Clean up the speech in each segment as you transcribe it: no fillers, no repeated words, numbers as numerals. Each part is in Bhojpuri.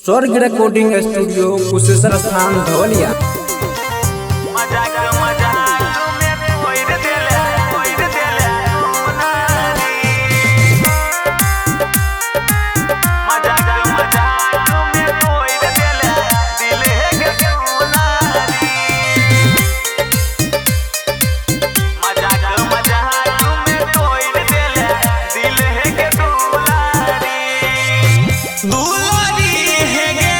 स्वर्ग रिकॉर्डिंग स्टूडियो कुशेश्वर स्थान धवलिया। मजाक में तोड़ देले दिल है के दुलारी। मजाक में तोड़ देले दिल है के दुलारी। दुलारी है के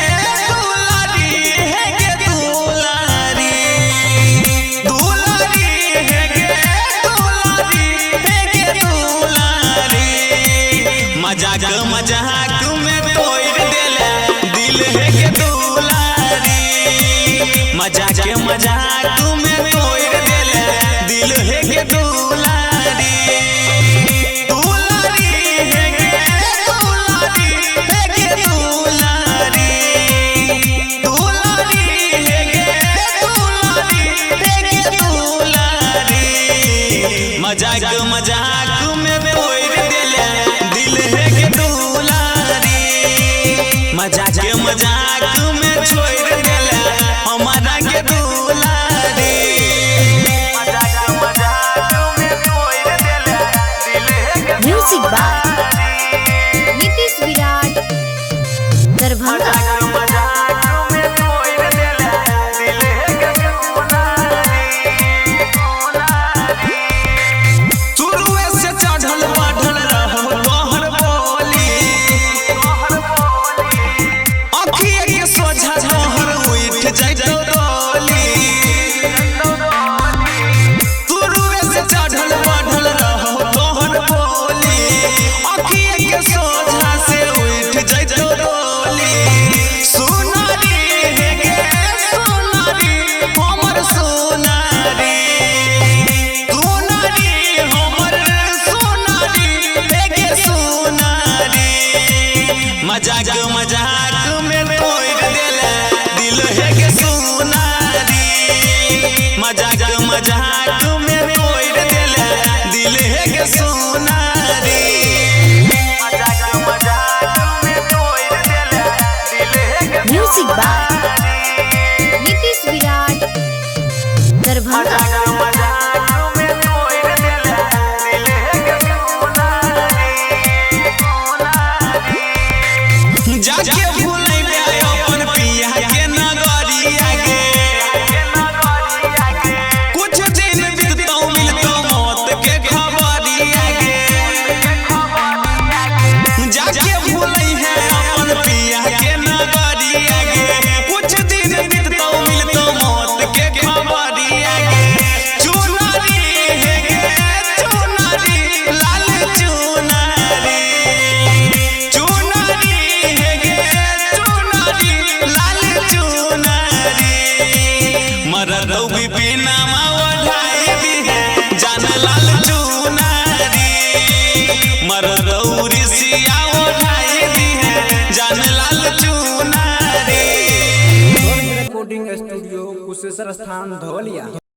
दुलारी है के दुलारी। दुलारी है के दुलारी है के दुलारी। मजाक में तोड़ देले दिल है के दुलारी। मजाक में छोड़ देले हमारा के दुलारी। म्यूजिक बाय नीतीश विराट दरभंगा। मजाक में तोड़ देले दिल है के सुनारी। मजाक में तोड़ देले दिल है के सुनारी। म्यूजिक बाय नीतीश विराट दरभंगा। जाके भूलै गए अपन पिया के नगरिया के। कुछ दिन बीततौ मिलतौ मौत के खबरिया के। जाके भूलै है अपन पिया के नगरिया के। कुछ दिन बीततौ मिलतौ मौत के खबरिया के। चुनरी है के चुनरी लाल चुनरी। मरदौ बिपिना ओढ़ाई दी है जान लाल चुनारी। मरदौ ऋषिया ओढ़ाई दी है जान लाल चुनारी। स्वर्ग रिकॉर्डिंग स्टूडियो कुशेश्वर स्थान धवलिया।